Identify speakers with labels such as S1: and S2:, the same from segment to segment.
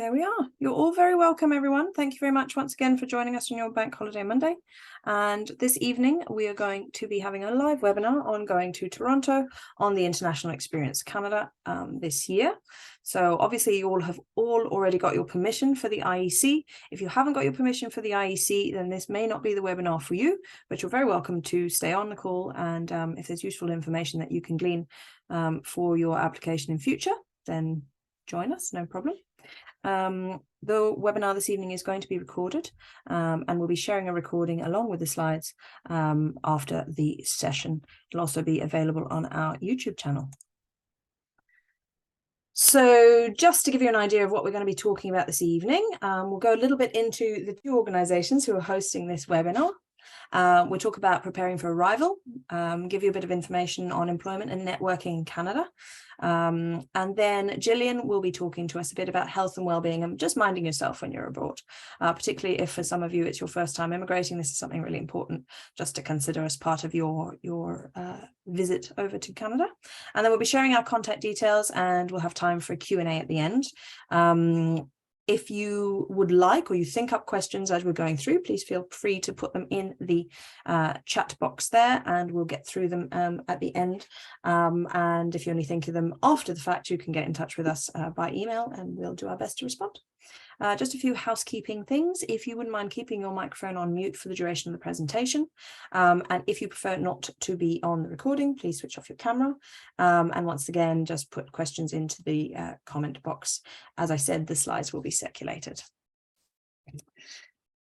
S1: There we are. You're all very welcome, everyone. Thank you very much once again for joining us on your Bank Holiday Monday. And this evening, we are going to be having a live webinar on going to Toronto on the International Experience Canada this year. So obviously, you all have already got your permission for the IEC. If you haven't got your permission for the IEC, then this may not be the webinar for you, but you're very welcome to stay on the call. And if there's useful information that you can glean for your application in future, then join us, no problem. The webinar this evening is going to be recorded and we'll be sharing a recording along with the slides after the session. It'll also be available on our YouTube channel. So just to give you an idea of what we're going to be talking about this evening, we'll go a little bit into the two organisations who are hosting this webinar. We'll talk about preparing for arrival, give you a bit of information on employment and networking in Canada. And then Gillian will be talking to us a bit about health and well-being and just minding yourself when you're abroad, particularly if for some of you it's your first time immigrating. This is something really important just to consider as part of your visit over to Canada. And then we'll be sharing our contact details and we'll have time for a Q&A at the end. If you would like or you think up questions as we're going through, please feel free to put them in the chat box there and we'll get through them at the end. And if you only think of them after the fact, you can get in touch with us by email and we'll do our best to respond. Just a few housekeeping things. If you wouldn't mind keeping your microphone on mute for the duration of the presentation. And if you prefer not to be on the recording, please switch off your camera. And once again, just put questions into the comment box. As I said, the slides will be circulated.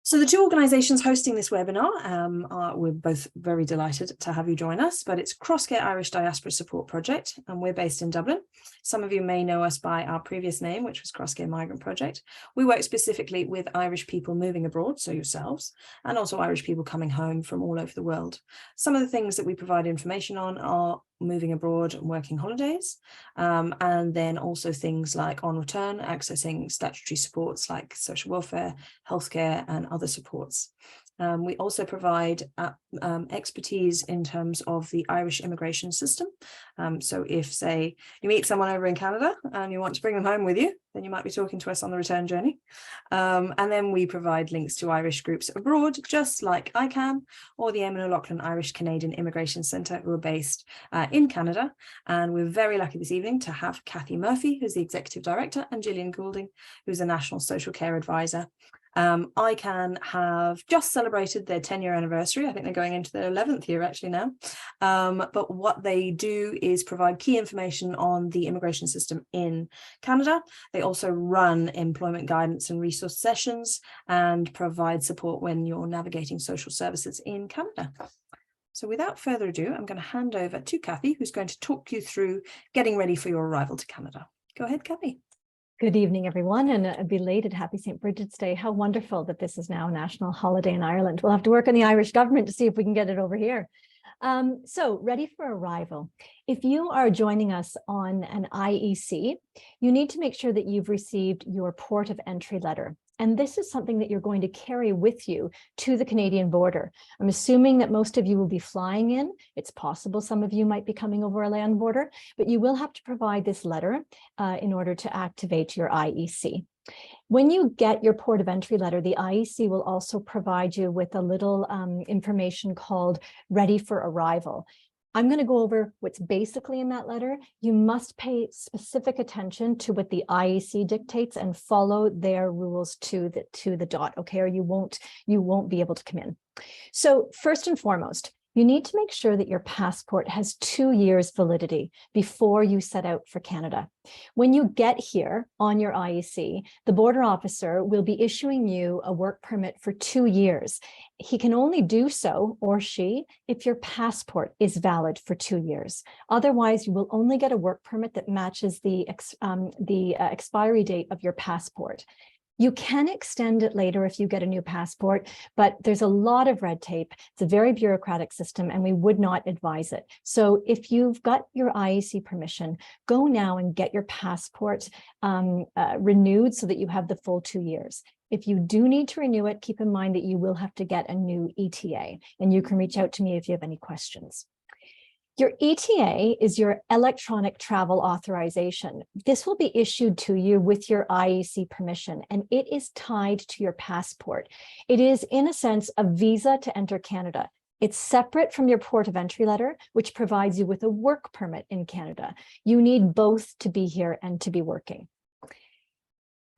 S1: So the two organisations hosting this webinar, we're both very delighted to have you join us, but it's Crosscare Irish Diaspora Support Project, and we're based in Dublin. Some of you may know us by our previous name, which was Crosscare Migrant Project. We work specifically with Irish people moving abroad, so yourselves, and also Irish people coming home from all over the world. Some of the things that we provide information on are moving abroad and working holidays, and then also things like on return, accessing statutory supports like social welfare, healthcare, and other supports. We also provide expertise in terms of the Irish immigration system. So if, say, you meet someone over in Canada and you want to bring them home with you, then you might be talking to us on the return journey. And then we provide links to Irish groups abroad, just like ICANN or the Eamonn Irish Canadian Immigration Centre, who are based in Canada. And we're very lucky this evening to have Kathy Murphy, who's the Executive Director, and Gillian Goulding, who's a National Social Care Advisor. ICANN have just celebrated their 10-year anniversary. I think they're going into their 11th year actually now. But what they do is provide key information on the immigration system in Canada. They also run employment guidance and resource sessions and provide support when you're navigating social services in Canada. So without further ado, I'm going to hand over to Kathy, who's going to talk you through getting ready for your arrival to Canada. Go ahead, Kathy.
S2: Good evening, everyone, and a belated Happy St. Bridget's Day. How wonderful that this is now a national holiday in Ireland. We'll have to work on the Irish government to see if we can get it over here. So ready for arrival. If you are joining us on an IEC, you need to make sure that you've received your port of entry letter. And this is something that you're going to carry with you to the Canadian border. I'm assuming that most of you will be flying in. It's possible some of you might be coming over a land border, but you will have to provide this letter in order to activate your IEC. When you get your port of entry letter, the IEC will also provide you with a little information called Ready for Arrival. I'm going to go over what's basically in that letter. You must pay specific attention to what the IEC dictates and follow their rules to the dot, okay? Or you won't be able to come in. So first and foremost, you need to make sure that your passport has 2 years validity before you set out for Canada. When you get here on your IEC, the border officer will be issuing you a work permit for 2 years. He can only do so, or she, if your passport is valid for 2 years. Otherwise, you will only get a work permit that matches the expiry date of your passport. You can extend it later if you get a new passport, but there's a lot of red tape. It's a very bureaucratic system and we would not advise it. So if you've got your IEC permission, go now and get your passport renewed so that you have the full 2 years. If you do need to renew it, keep in mind that you will have to get a new ETA, and you can reach out to me if you have any questions. Your ETA is your electronic travel authorization. This will be issued to you with your IEC permission, and it is tied to your passport. It is, in a sense, a visa to enter Canada. It's separate from your port of entry letter, which provides you with a work permit in Canada. You need both to be here and to be working.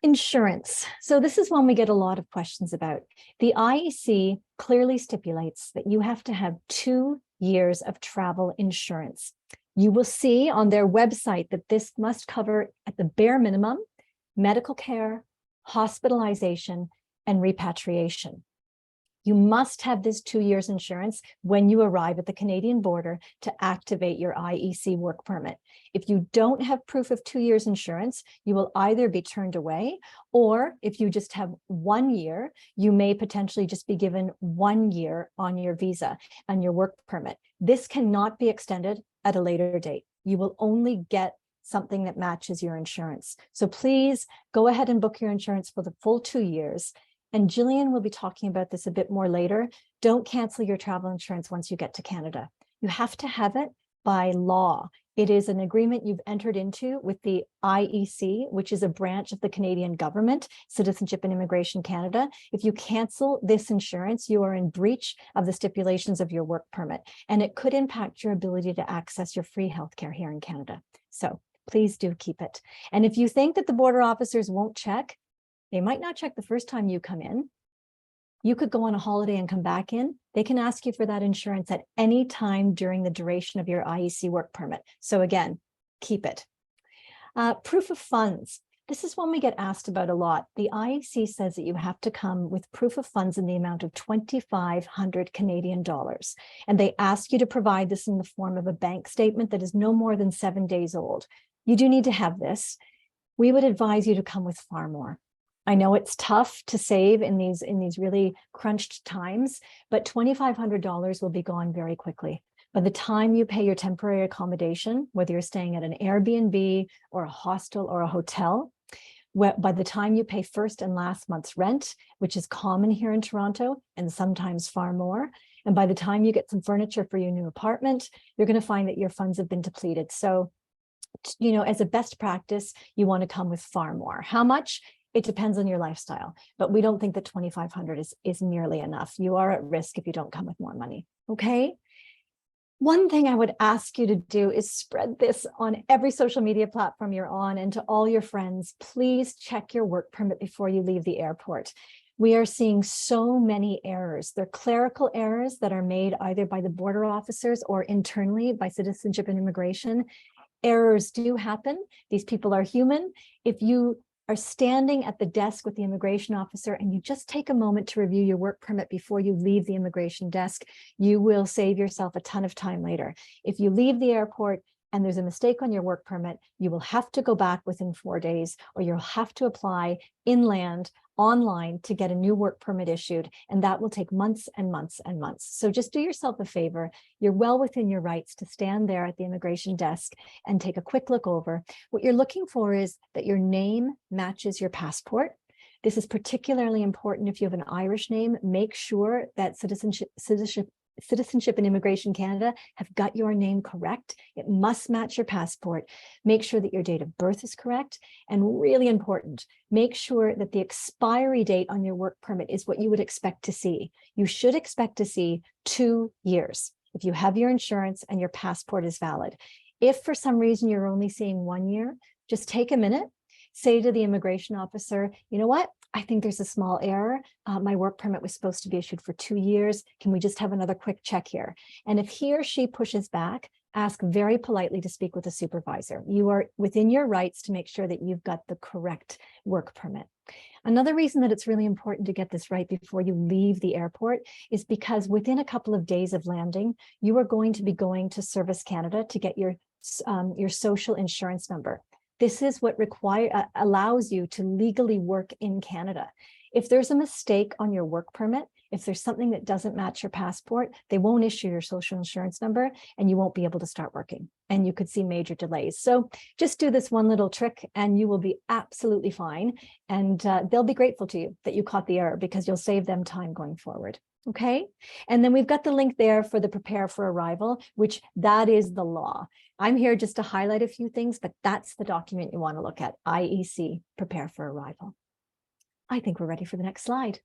S2: Insurance. So this is one we get a lot of questions about. The IEC clearly stipulates that you have to have 2 years of travel insurance. You will see on their website that this must cover, at the bare minimum, medical care, hospitalization, and repatriation. You must have this 2 years insurance when you arrive at the Canadian border to activate your IEC work permit. If you don't have proof of 2 years insurance, you will either be turned away, or if you just have 1 year, you may potentially just be given 1 year on your visa and your work permit. This cannot be extended at a later date. You will only get something that matches your insurance. So please go ahead and book your insurance for the full 2 years. And Jillian will be talking about this a bit more later. Don't cancel your travel insurance once you get to Canada. You have to have it by law. It is an agreement you've entered into with the IEC, which is a branch of the Canadian government, Citizenship and Immigration Canada. If you cancel this insurance, you are in breach of the stipulations of your work permit, and it could impact your ability to access your free healthcare here in Canada. So please do keep it. And if you think that the border officers won't check, they might not check the first time you come in. You could go on a holiday and come back in. They can ask you for that insurance at any time during the duration of your IEC work permit. So again, keep it. Proof of funds. This is one we get asked about a lot. The IEC says that you have to come with proof of funds in the amount of 2,500 Canadian dollars. And they ask you to provide this in the form of a bank statement that is no more than 7 days old. You do need to have this. We would advise you to come with far more. I know it's tough to save in these really crunched times, but $2,500 will be gone very quickly. By the time you pay your temporary accommodation, whether you're staying at an Airbnb or a hostel or a hotel, by the time you pay first and last month's rent, which is common here in Toronto and sometimes far more, and by the time you get some furniture for your new apartment, you're going to find that your funds have been depleted. So, as a best practice, you want to come with far more. How much? It depends on your lifestyle, but we don't think that 2,500 is nearly enough. You are at risk if you don't come with more money, okay? One thing I would ask you to do is spread this on every social media platform you're on, and to all your friends, please check your work permit before you leave the airport. We are seeing so many errors. They're clerical errors that are made either by the border officers or internally by Citizenship and Immigration. Errors do happen. These people are human. If you are standing at the desk with the immigration officer and you just take a moment to review your work permit before you leave the immigration desk, you will save yourself a ton of time later. If you leave the airport and there's a mistake on your work permit, you will have to go back within 4 days, or you'll have to apply inland online to get a new work permit issued, and that will take months and months and months. So just do yourself a favor. You're well within your rights to stand there at the immigration desk and take a quick look over. What you're looking for is that your name matches your passport. This is particularly important if you have an Irish name. Make sure that Citizenship and Immigration Canada have got your name correct. It must match your passport. Make sure that your date of birth is correct. And really important, make sure that the expiry date on your work permit is what you would expect to see. You should expect to see 2 years if you have your insurance and your passport is valid. If for some reason you're only seeing 1 year, just take a minute, say to the immigration officer, you know what? I think there's a small error. My work permit was supposed to be issued for 2 years. Can we just have another quick check here? And if he or she pushes back, ask very politely to speak with a supervisor. You are within your rights to make sure that you've got the correct work permit. Another reason that it's really important to get this right before you leave the airport is because within a couple of days of landing, you are going to be going to Service Canada to get your social insurance number. This is what allows you to legally work in Canada. If there's a mistake on your work permit, if there's something that doesn't match your passport, they won't issue your social insurance number and you won't be able to start working. And you could see major delays. So just do this one little trick and you will be absolutely fine. And they'll be grateful to you that you caught the error, because you'll save them time going forward. Okay. And then we've got the link there for the Prepare for Arrival, which that is the law. I'm here just to highlight a few things, but that's the document you want to look at, IEC, Prepare for Arrival. I think we're ready for the next slide.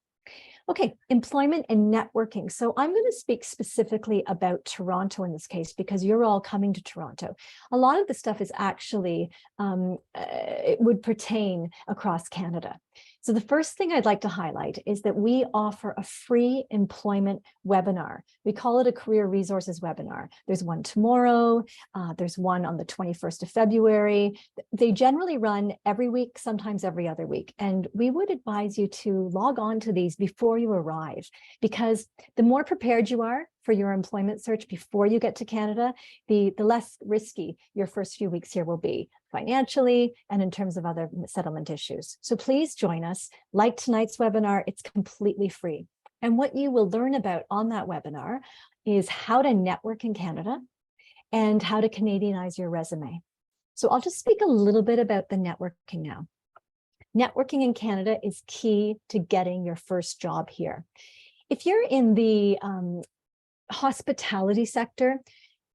S2: Okay, employment and networking. So I'm going to speak specifically about Toronto in this case, because you're all coming to Toronto. A lot of the stuff is actually, it would pertain across Canada. So the first thing I'd like to highlight is that we offer a free employment webinar. We call it a career resources webinar. There's one tomorrow. There's one on the 21st of February. They generally run every week, sometimes every other week. And we would advise you to log on to these before you arrive, because the more prepared you are for your employment search before you get to Canada, the less risky your first few weeks here will be financially and in terms of other settlement issues. So please join us. Like tonight's webinar, it's completely free. And what you will learn about on that webinar is how to network in Canada and how to Canadianize your resume. So I'll just speak a little bit about the networking now. Networking in Canada is key to getting your first job here. If you're in the hospitality sector,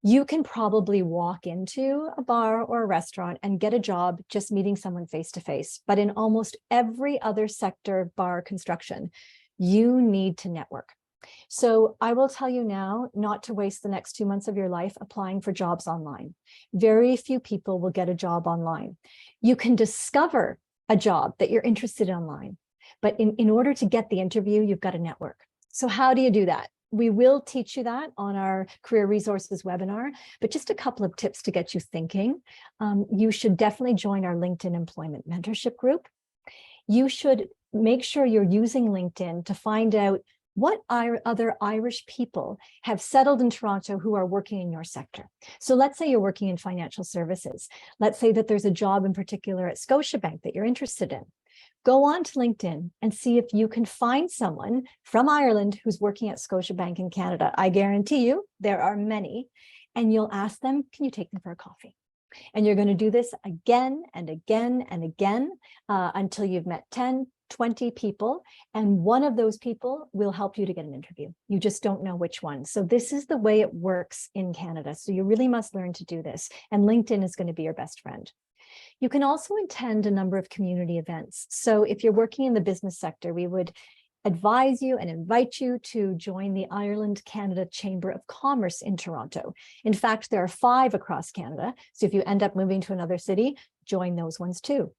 S2: you can probably walk into a bar or a restaurant and get a job just meeting someone face to face. But in almost every other sector, bar, construction, you need to network. So I will tell you now not to waste the next 2 months of your life applying for jobs online. Very few people will get a job online. You can discover a job that you're interested in online, but in order to get the interview, you've got to network. So how do you do that? We will teach you that on our career resources webinar, but just a couple of tips to get you thinking. You should definitely join our LinkedIn employment mentorship group. You should make sure you're using LinkedIn to find out what other Irish people have settled in Toronto who are working in your sector. So let's say you're working in financial services. Let's say that there's a job in particular at Scotiabank that you're interested in. Go on to LinkedIn and see if you can find someone from Ireland who's working at Scotiabank in Canada. I guarantee you there are many, and you'll ask them, can you take them for a coffee? And you're going to do this again and again and again until you've met 10, 20 people, and one of those people will help you to get an interview. You just don't know which one. So this is the way it works in Canada. So you really must learn to do this. And LinkedIn is going to be your best friend. You can also attend a number of community events. So if you're working in the business sector, we would advise you and invite you to join the Ireland-Canada Chamber of Commerce in Toronto. In fact, there are 5 across Canada. So if you end up moving to another city, join those ones too.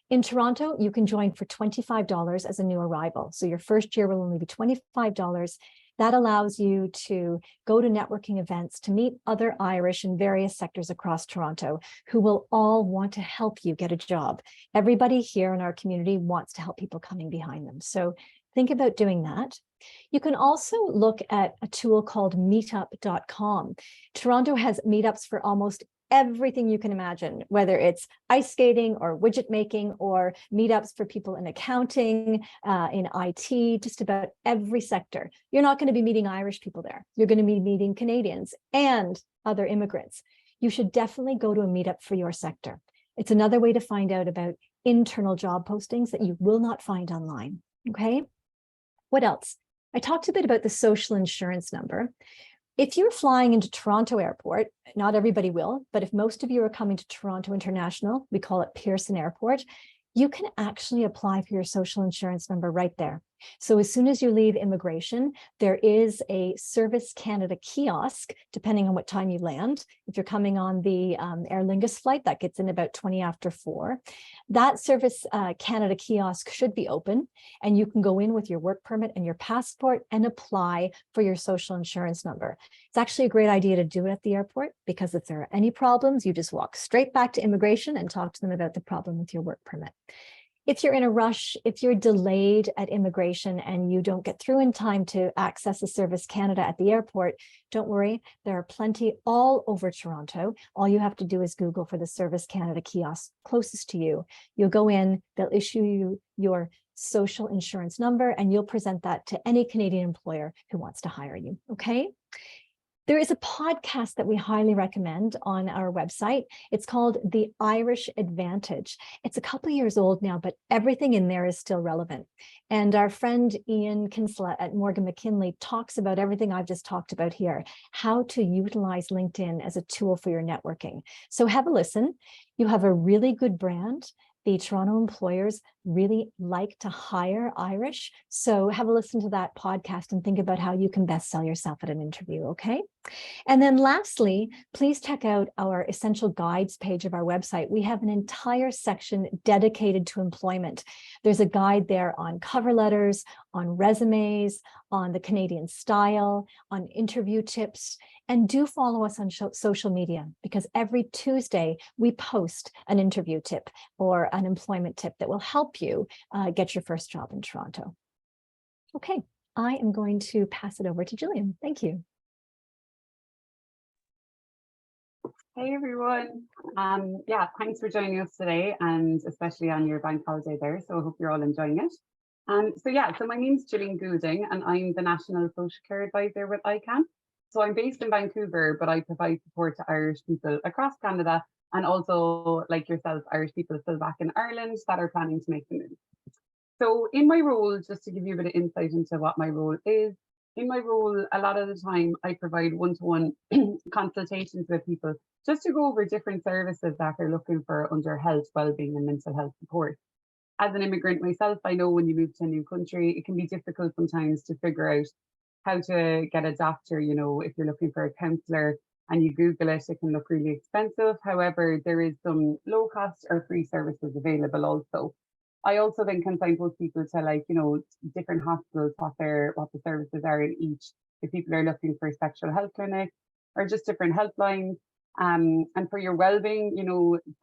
S2: In Toronto, you can join for $25 as a new arrival. So your first year will only be $25. That allows you to go to networking events, to meet other Irish in various sectors across Toronto who will all want to help you get a job. Everybody here in our community wants to help people coming behind them. So think about doing that. You can also look at a tool called meetup.com. Toronto has meetups for almost everything you can imagine, whether it's ice skating or widget making or meetups for people in accounting, in IT, just about every sector. You're not going to be meeting Irish people there. You're going to be meeting Canadians and other immigrants. You should definitely go to a meetup for your sector. It's another way to find out about internal job postings that you will not find online. Okay. What else? I talked a bit about the social insurance number. If you're flying into Toronto Airport, not everybody will, but if most of you are coming to Toronto International, we call it Pearson Airport, you can actually apply for your social insurance number right there. So as soon as you leave immigration, there is a Service Canada kiosk, depending on what time you land. If you're coming on the Aer Lingus flight, that gets in about 20 after 4. That Service Canada kiosk should be open, and you can go in with your work permit and your passport and apply for your social insurance number. It's actually a great idea to do it at the airport, because if there are any problems, you just walk straight back to immigration and talk to them about the problem with your work permit. If you're in a rush, if you're delayed at immigration and you don't get through in time to access a Service Canada at the airport, don't worry, there are plenty all over Toronto. All you have to do is Google for the Service Canada kiosk closest to you. You'll go in, they'll issue you your social insurance number, and you'll present that to any Canadian employer who wants to hire you, okay? There is a podcast that we highly recommend on our website. It's called The Irish Advantage. It's a couple of years old now, but everything in there is still relevant. And our friend Ian Kinsella at Morgan McKinley talks about everything I've just talked about here, how to utilize LinkedIn as a tool for your networking. So have a listen. You have a really good brand. The Toronto employers really like to hire Irish. So have a listen to that podcast and think about how you can best sell yourself at an interview, okay? And then lastly, please check out our essential guides page of our website. We have an entire section dedicated to employment. There's a guide there on cover letters, on resumes, on the Canadian style, on interview tips. And do follow us on social media, because every Tuesday we post an interview tip or an employment tip that will help you get your first job in Toronto. Okay, I am going to pass it over to Gillian. Thank you.
S3: Hey everyone. Yeah, thanks for joining us today, and especially on your bank holiday there. So I hope you're all enjoying it. So my name's Gillian Goulding, and I'm the National Social Care Advisor with ICANN. So I'm based in Vancouver, but I provide support to Irish people across Canada, and also, like yourself, Irish people still back in Ireland that are planning to make the move. So in my role, just to give you a bit of insight into what my role is, in my role, a lot of the time I provide one-to-one consultations with people just to go over different services that they're looking for under health, wellbeing and mental health support. As an immigrant myself, I know when you move to a new country, it can be difficult sometimes to figure out how to get a doctor. You know, if you're looking for a counsellor and you Google it, it can look really expensive. However, there is some low cost or free services available also. I also then can signpost people to different hospitals, what the services are in each. If people are looking for sexual health clinics or just different helplines. And for your well-being,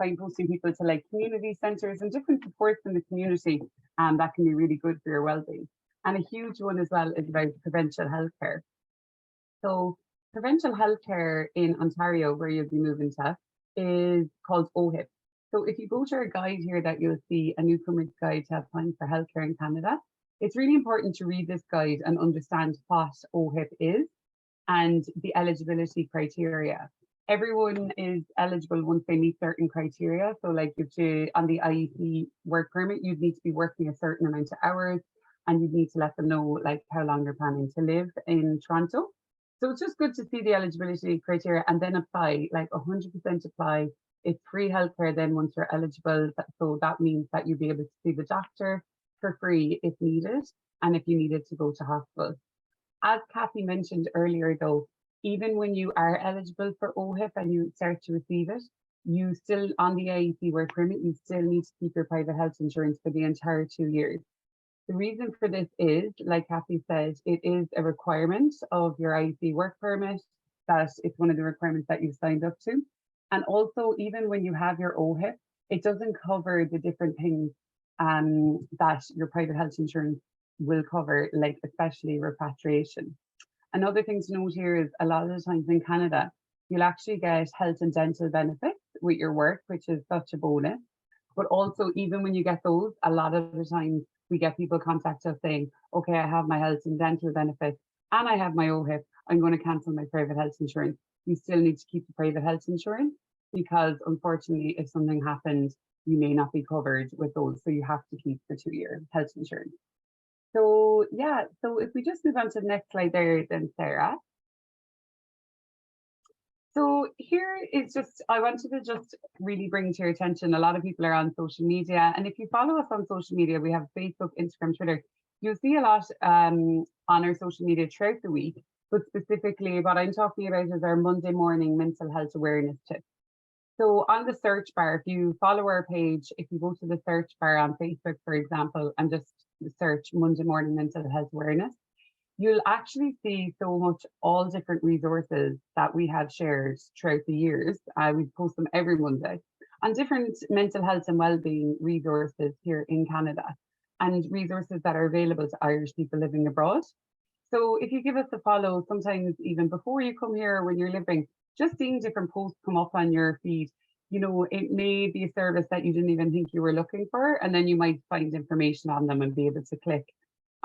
S3: signposting people to community centres and different supports in the community, that can be really good for your well-being. And a huge one as well is about provincial healthcare. So provincial healthcare in Ontario, where you'll be moving to, is called OHIP. So if you go to our guide here that you'll see a newcomer's guide to applying for healthcare in Canada, it's really important to read this guide and understand what OHIP is and the eligibility criteria. Everyone is eligible once they meet certain criteria. So on the IEC work permit, you'd need to be working a certain amount of hours, and you'd need to let them know how long you're planning to live in Toronto. So it's just good to see the eligibility criteria and then apply, 100% apply. It's free healthcare then once you're eligible. So that means that you'll be able to see the doctor for free if needed, and if you needed to go to hospital. As Kathy mentioned earlier though, even when you are eligible for OHIP and you start to receive it, you still, on the IEC work permit, you still need to keep your private health insurance for the entire 2 years. The reason for this is, like Kathy said, it is a requirement of your IEC work permit, that it's one of the requirements that you've signed up to. And also, even when you have your OHIP, it doesn't cover the different things that your private health insurance will cover, especially repatriation. Another thing to note here is a lot of the times in Canada, you'll actually get health and dental benefits with your work, which is such a bonus. But also, even when you get those, a lot of the times we get people contact us saying, okay, I have my health and dental benefits and I have my OHIP, I'm going to cancel my private health insurance. You still need to keep the private health insurance, because unfortunately, if something happens, you may not be covered with those. So you have to keep the 2-year health insurance. So yeah, so if we just move on to the next slide there, then Sarah. So here is I wanted to just really bring to your attention, a lot of people are on social media, and if you follow us on social media, we have Facebook, Instagram, Twitter, you'll see a lot on our social media throughout the week, but specifically what I'm talking about is our Monday morning mental health awareness tips. So on the search bar, if you follow our page, if you go to the search bar on Facebook, for example, and just search Monday morning mental health awareness, you'll actually see so much, all different resources that we have shared throughout the years. We post them every Monday on different mental health and wellbeing resources here in Canada, and resources that are available to Irish people living abroad. So if you give us a follow, sometimes even before you come here, when you're living, just seeing different posts come up on your feed, it may be a service that you didn't even think you were looking for, and then you might find information on them and be able to click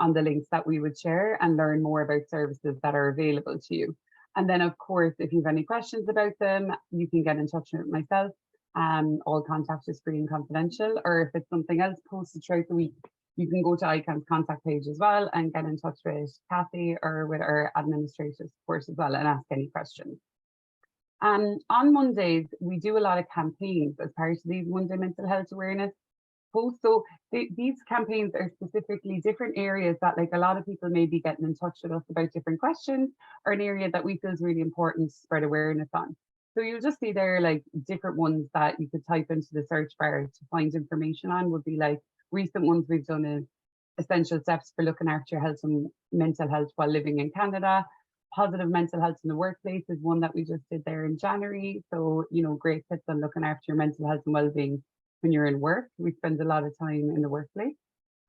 S3: on the links that we would share and learn more about services that are available to you. And then, of course, if you have any questions about them, you can get in touch with myself. All contact is free and confidential, or if it's something else posted throughout the week, you can go to ICANN's contact page as well and get in touch with Kathy or with our administrative support as well and ask any questions. On Mondays, we do a lot of campaigns as part of these Monday mental health awareness posts. So these campaigns are specifically different areas that, like, a lot of people may be getting in touch with us about different questions, or an area that we feel is really important to spread awareness on. So you'll just see there like different ones that you could type into the search bar to find information on. Would be like recent ones we've done is essential steps for looking after your health and mental health while living in Canada. Positive mental health in the workplace is one that we just did there in January. So, you know, great tips on looking after your mental health and well-being when you're in work. We spend a lot of time in the workplace.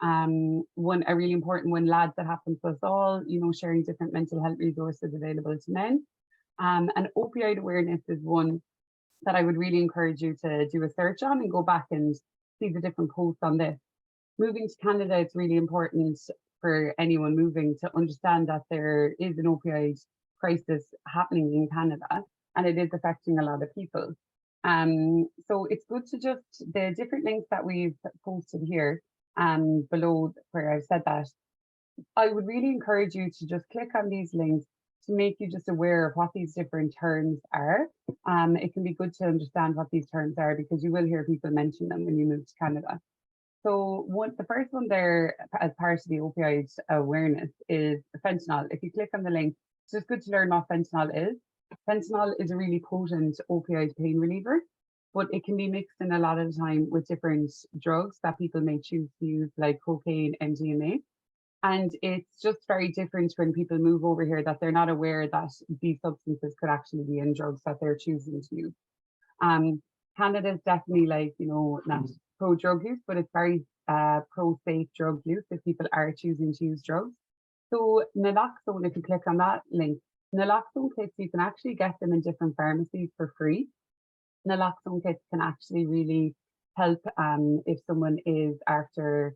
S3: A really important one, lads, that happens to us all, you know, sharing different mental health resources available to men. And opioid awareness is one that I would really encourage you to do a search on and go back and see the different posts on this. Moving to Canada, it's really important for anyone moving to understand that there is an opioid crisis happening in Canada, and it is affecting a lot of people. So it's good to just, the different links that we've posted here below where I've said that, I would really encourage you to just click on these links to make you just aware of what these different terms are. It can be good to understand what these terms are because you will hear people mention them when you move to Canada. So the first one there as part of the opioid awareness is fentanyl. If you click on the link, it's just good to learn what fentanyl is. Fentanyl is a really potent opioid pain reliever, but it can be mixed in a lot of the time with different drugs that people may choose to use, like cocaine, MDMA. And it's just very different when people move over here that they're not aware that these substances could actually be in drugs that they're choosing to use. Canada is definitely, like, you know, not pro drug use, but it's very pro safe drug use if people are choosing to use drugs. So naloxone, if you click on that link, naloxone kits, you can actually get them in different pharmacies for free. Naloxone kits can actually really help if someone is after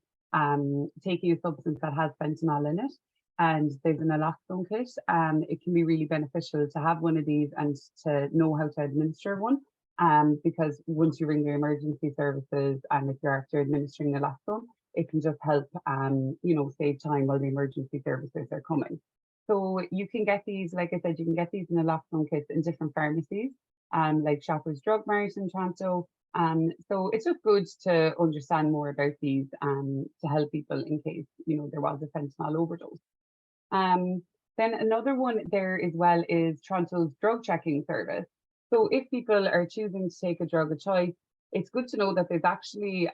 S3: taking a substance that has fentanyl in it and there's a naloxone kit. It can be really beneficial to have one of these and to know how to administer one. Because once you ring the emergency services and if you're after administering naloxone, it can just help, you know, save time while the emergency services are coming. So you can get these, like I said, you can get these naloxone kits in different pharmacies, like Shoppers Drug Mart in Toronto. So it's just good to understand more about these to help people in case, you know, there was a fentanyl overdose. Then another one there as well is Toronto's drug checking service. So if people are choosing to take a drug of choice, it's good to know that there's actually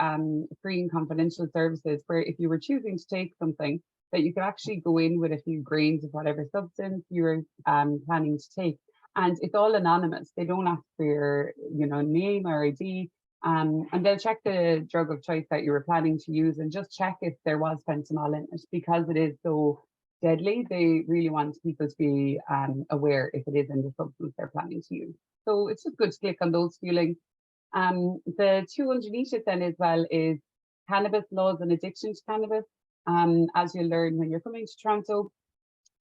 S3: free and confidential services where if you were choosing to take something, that you could actually go in with a few grains of whatever substance you're planning to take. And it's all anonymous. They don't ask for your, you know, name or ID. And they'll check the drug of choice that you were planning to use and just check if there was fentanyl in it, because it is so deadly. They really want people to be aware if it is in the substance they're planning to use. So it's just good to click on those few links. The two underneath it then as well is cannabis laws and addiction to cannabis. As you'll learn when you're coming to Toronto,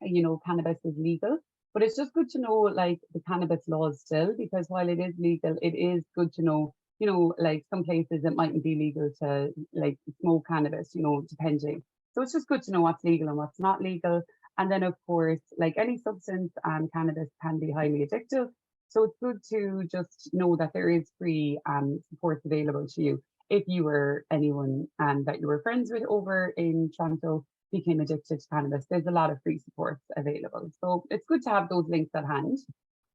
S3: you know, cannabis is legal, but it's just good to know like the cannabis laws still, because while it is legal, it is good to know, you know, like some places it mightn't be legal to like smoke cannabis, you know, depending. So it's just good to know what's legal and what's not legal. And then of course, like any substance, cannabis can be highly addictive. So it's good to just know that there is free support available to you. If you were anyone that you were friends with over in Toronto became addicted to cannabis, there's a lot of free supports available. So it's good to have those links at hand.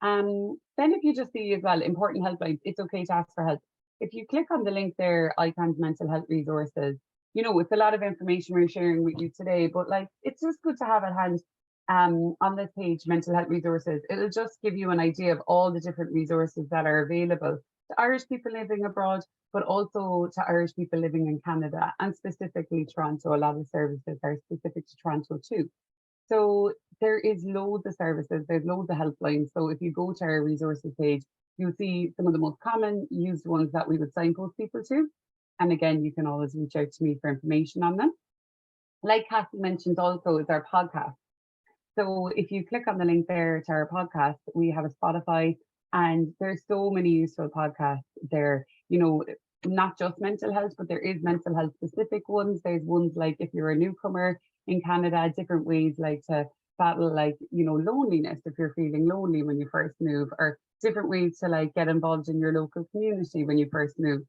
S3: Then if you just see as well, important helplines, it's okay to ask for help. If you click on the link there, ICANN's mental health resources, you know, it's a lot of information we're sharing with you today, but like, it's just good to have at hand on this page, mental health resources. It'll just give you an idea of all the different resources that are available to Irish people living abroad, but also to Irish people living in Canada and specifically Toronto. A lot of services are specific to Toronto too. So there is loads of services, there's loads of helplines. So if you go to our resources page, you'll see some of the most common used ones that we would signpost people to. And again, you can always reach out to me for information on them. Like Kathy mentioned also is our podcast. So if you click on the link there to our podcast, we have a Spotify, and there's so many useful podcasts there, you know, not just mental health, but there is mental health specific ones. There's ones like if you're a newcomer in Canada, different ways like to battle like, you know, loneliness if you're feeling lonely when you first move, or different ways to like get involved in your local community when you first move.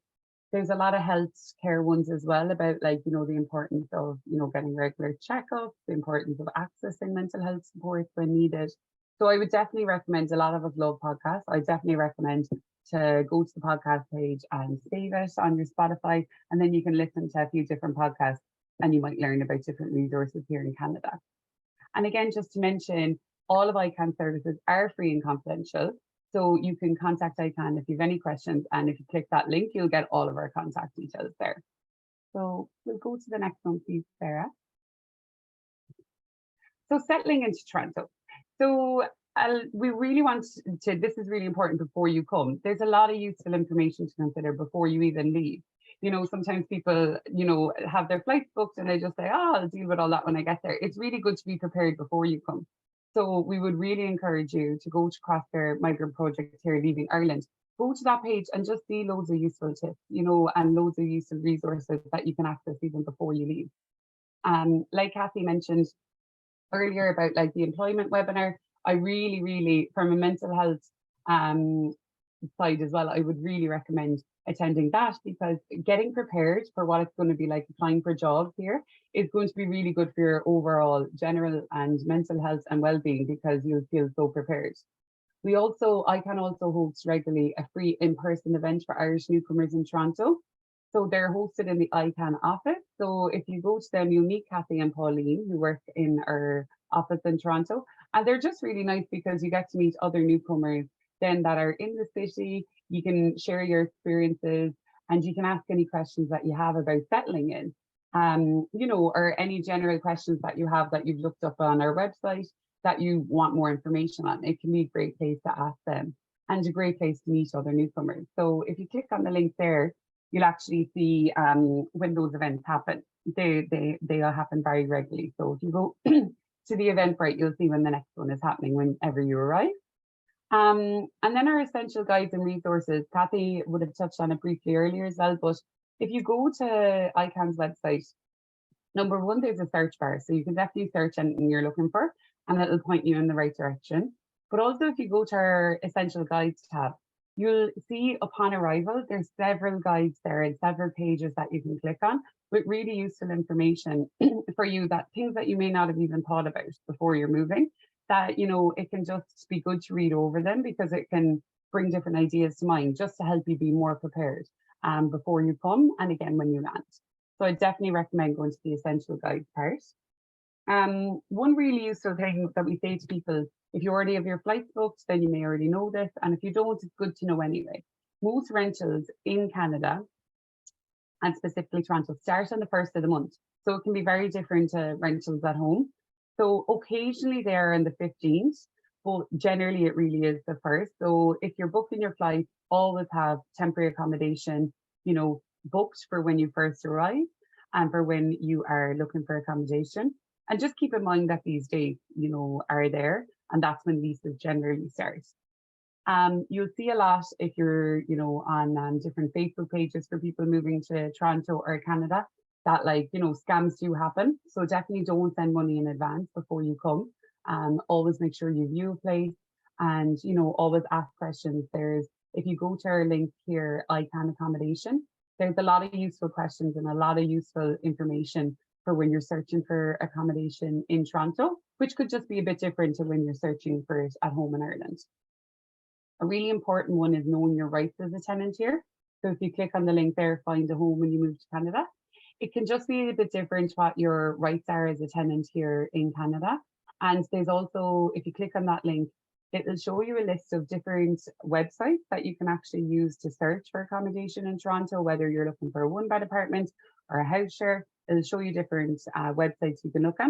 S3: There's a lot of health care ones as well about like, you know, the importance of, you know, getting regular checkups, the importance of accessing mental health support when needed. So I would definitely recommend, a lot of us love podcasts. I definitely recommend to go to the podcast page and save it on your Spotify, and then you can listen to a few different podcasts and you might learn about different resources here in Canada. And again, just to mention, all of ICANN services are free and confidential. So you can contact ICANN if you have any questions. And if you click that link, you'll get all of our contact details there. So we'll go to the next one, please, Sarah. So settling into Toronto. So we really want to, this is really important before you come. There's a lot of useful information to consider before you even leave. You know, sometimes people, you know, have their flights booked and they just say, oh, I'll deal with all that when I get there. It's really good to be prepared before you come. So we would really encourage you to go to Crosscare Migrant Project here leaving Ireland. Go to that page and just see loads of useful tips, you know, and loads of useful resources that you can access even before you leave. Like Kathy mentioned earlier about like the employment webinar, I really, from a mental health side as well, I would really recommend attending that, because getting prepared for what it's going to be like applying for jobs here is going to be really good for your overall general and mental health and well-being, because you'll feel so prepared. I can also host regularly a free in-person event for Irish newcomers in Toronto. So they're hosted in the ICANN office. So if you go to them, you'll meet Kathy and Pauline, who work in our office in Toronto. And they're just really nice because you get to meet other newcomers then that are in the city. You can share your experiences and you can ask any questions that you have about settling in, you know, or any general questions that you have that you've looked up on our website that you want more information on. It can be a great place to ask them and a great place to meet other newcomers. So if you click on the link there, you'll actually see when those events happen. They'll happen very regularly. So if you go to the Eventbrite, you'll see when the next one is happening whenever you arrive. And then our essential guides and resources, Kathy would have touched on it briefly earlier as well, but if you go to ICANN's website, number one, there's a search bar. So you can definitely search anything you're looking for and it'll point you in the right direction. But also if you go to our essential guides tab, you'll see upon arrival, there's several guides there and several pages that you can click on with really useful information for you, that things that you may not have even thought about before you're moving, that, you know, it can just be good to read over them because it can bring different ideas to mind just to help you be more prepared before you come and again when you land. So I definitely recommend going to the essential guides part. One really useful thing that we say to people, if you already have your flights booked, then you may already know this. And if you don't, it's good to know anyway. Most rentals in Canada, and specifically Toronto, start on the 1st of the month. So it can be very different to rentals at home. So occasionally they're on the 15th, but generally it really is the 1st. So if you're booking your flight, always have temporary accommodation, you know, booked for when you first arrive and for when you are looking for accommodation. And just keep in mind that these dates, you know, are there, and that's when leases generally start. You'll see a lot if you're, you know, on different Facebook pages for people moving to Toronto or Canada, that like, you know, scams do happen. So definitely don't send money in advance before you come. Always make sure you view a place and, you know, always ask questions. If you go to our link here, ICANN accommodation, there's a lot of useful questions and a lot of useful information for when you're searching for accommodation in Toronto, which could just be a bit different to when you're searching for it at home in Ireland. A really important one is knowing your rights as a tenant here. So if you click on the link there, find a home when you move to Canada, it can just be a bit different what your rights are as a tenant here in Canada. And there's also, if you click on that link, it will show you a list of different websites that you can actually use to search for accommodation in Toronto, whether you're looking for a one-bed apartment or a house share. It'll show you different websites you can look at,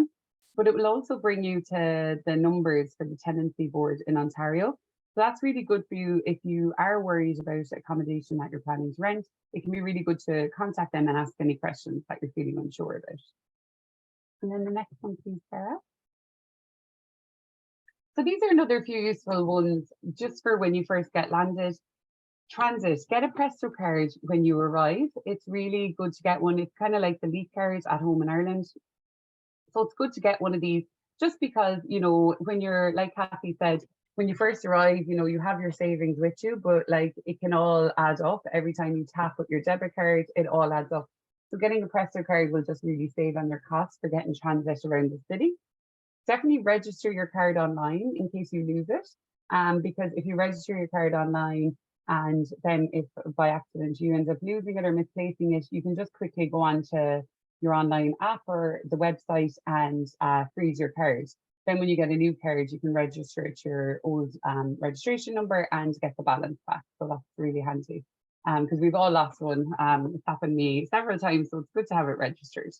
S3: but it will also bring you to the numbers for the tenancy board in Ontario. So that's really good for you if you are worried about accommodation that you're planning to rent. It can be really good to contact them and ask any questions that you're feeling unsure about. And then the next one, please, Sarah. So these are another few useful ones just for when you first get landed. Transit, get a Presto card when you arrive. It's really good to get one. It's kind of like the Leap card at home in Ireland. So it's good to get one of these just because, you know, when you're, like Kathy said, when you first arrive, you know, you have your savings with you, but like it can all add up. Every time you tap with your debit card, it all adds up. So getting a Presto card will just really save on your costs for getting transit around the city. Definitely register your card online in case you lose it. Because if you register your card online and then if by accident you end up losing it or misplacing it, you can just quickly go on to your online app or the website and freeze your card. Then when you get a new card, you can register it to your old registration number and get the balance back. So that's really handy because we've all lost one. It's happened to me several times, so it's good to have it registered.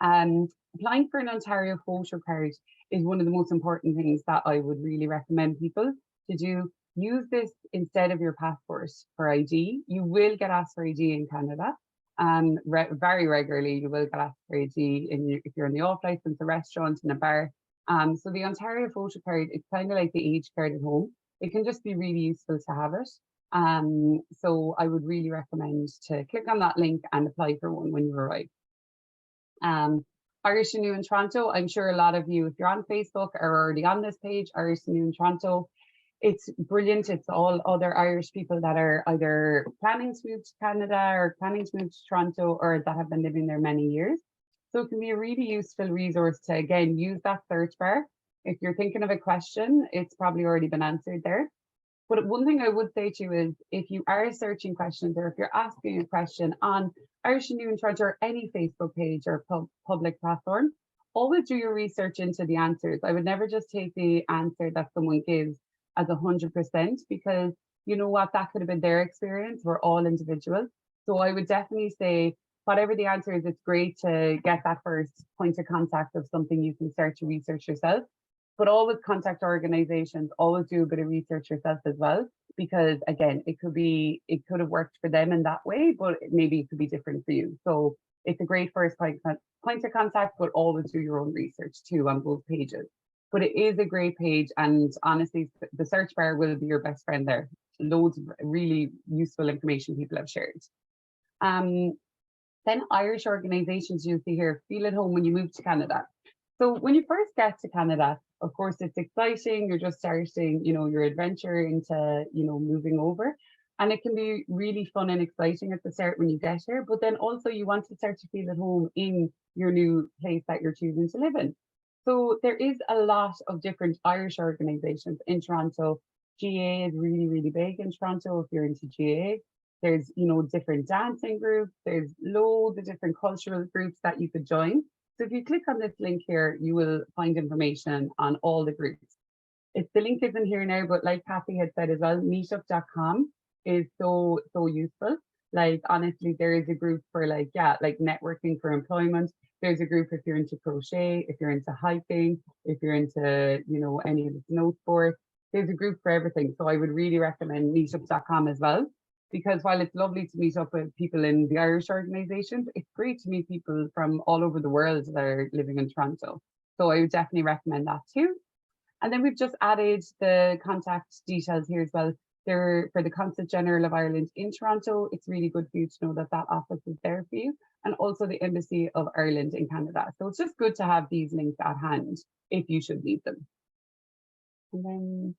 S3: Applying for an Ontario photo card is one of the most important things that I would really recommend people to do. Use this instead of your passport for ID. You will get asked for ID in Canada. Very regularly, you will get asked for ID if you're in the off license, a restaurant, in a bar. So the Ontario photo card, it's kind of like the age card at home. It can just be really useful to have it. So I would really recommend to click on that link and apply for one when you arrive. Irish and New in Toronto, I'm sure a lot of you, if you're on Facebook, are already on this page, Irish and New in Toronto. It's brilliant. It's all other Irish people that are either planning to move to Canada or planning to move to Toronto or that have been living there many years. So it can be a really useful resource to, again, use that search bar. If you're thinking of a question, it's probably already been answered there. But one thing I would say to you is if you are searching questions or if you're asking a question on Irish and New in Toronto or any Facebook page or public platform, always do your research into the answers. I would never just take the answer that someone gives as 100% because you know what, that could have been their experience. We're all individuals. So I would definitely say, whatever the answer is, it's great to get that first point of contact of something you can start to research yourself. But always contact organizations, always do a bit of research yourself as well, because again, it could have worked for them in that way, but maybe it could be different for you. So it's a great first point of contact, but always do your own research too on both pages. But it is a great page, and honestly, the search bar will be your best friend there. Loads of really useful information people have shared. Then Irish organizations you see here, feel at home when you move to Canada. So when you first get to Canada, of course, it's exciting. You're just starting, you know, your adventure into, you know, moving over. And it can be really fun and exciting at the start when you get here. But then also you want to start to feel at home in your new place that you're choosing to live in. So there is a lot of different Irish organizations in Toronto. GA is really, really big in Toronto if you're into GA. There's, you know, different dancing groups. There's loads of different cultural groups that you could join. So if you click on this link here, you will find information on all the groups. The link isn't here now, but like Kathy had said as well, meetup.com is so useful. Like, honestly, there is a group for like networking for employment. There's a group if you're into crochet, if you're into hiking, if you're into, you know, any of the snow sports. There's a group for everything. So I would really recommend meetup.com as well. Because while it's lovely to meet up with people in the Irish organizations, it's great to meet people from all over the world that are living in Toronto. So I would definitely recommend that too. And then we've just added the contact details here as well. They're for the Consulate General of Ireland in Toronto. It's really good for you to know that that office is there for you, and also the Embassy of Ireland in Canada. So it's just good to have these links at hand if you should need them. And then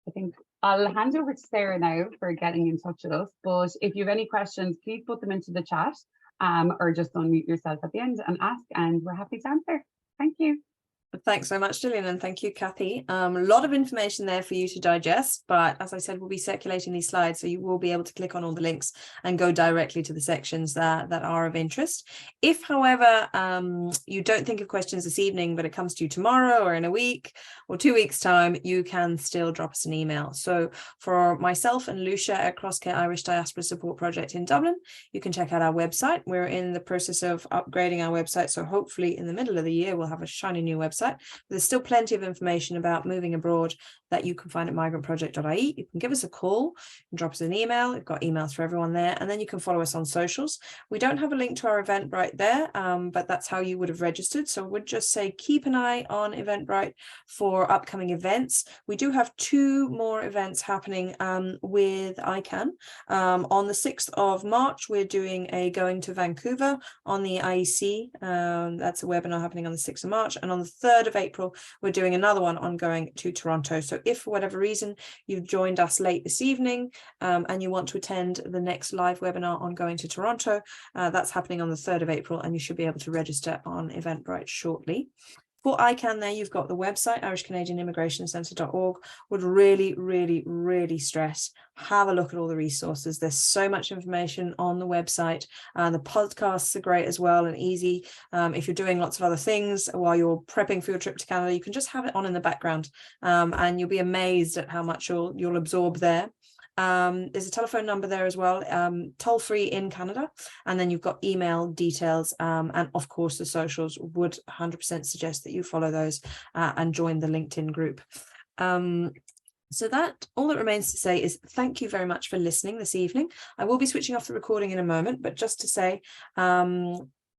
S3: I think I'll hand over to Sarah now for getting in touch with us. But if you have any questions, please put them into the chat or just unmute yourself at the end and ask, and we're happy to answer. Thank you.
S1: Thanks so much, Gillian, and thank you, Kathy. A lot of information there for you to digest, but as I said, we'll be circulating these slides, so you will be able to click on all the links and go directly to the sections that are of interest. If, however, you don't think of questions this evening, but it comes to you tomorrow or in a week or 2 weeks' time, you can still drop us an email. So for myself and Lucia at Crosscare Irish Diaspora Support Project in Dublin, you can check out our website. We're in the process of upgrading our website, so hopefully in the middle of the year, we'll have a shiny new website website. There's still plenty of information about moving abroad that you can find at migrantproject.ie. You can give us a call, and drop us an email. We've got emails for everyone there, and then you can follow us on socials. We don't have a link to our Eventbrite there, but that's how you would have registered. So I would just say keep an eye on Eventbrite for upcoming events. We do have 2 more events happening with ICANN. On the 6th of March, we're doing a Going to Vancouver on the IEC. That's a webinar happening on the 6th of March. And on the 3rd of April, we're doing another one on going to Toronto. So if for whatever reason you've joined us late this evening and you want to attend the next live webinar on going to Toronto, that's happening on the 3rd of April, and you should be able to register on Eventbrite shortly. For ICANN there, you've got the website, irishcanadianimmigrationcentre.org. Would really stress, have a look at all the resources. There's so much information on the website. The podcasts are great as well and easy. If you're doing lots of other things while you're prepping for your trip to Canada, you can just have it on in the background, and you'll be amazed at how much you'll absorb there. There's a telephone number there as well, toll free in Canada, and then you've got email details, and of course the socials. Would 100% suggest that you follow those and join the LinkedIn group. So that all that remains to say is thank you very much for listening this evening. I will be switching off the recording in a moment, but just to say,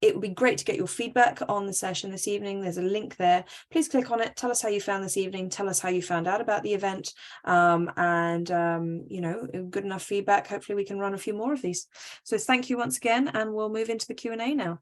S1: it would be great to get your feedback on the session this evening. There's a link there. Please click on it. Tell us how you found this evening. Tell us how you found out about the event. You know, good enough feedback. Hopefully we can run a few more of these. So thank you once again, and we'll move into the Q&A now.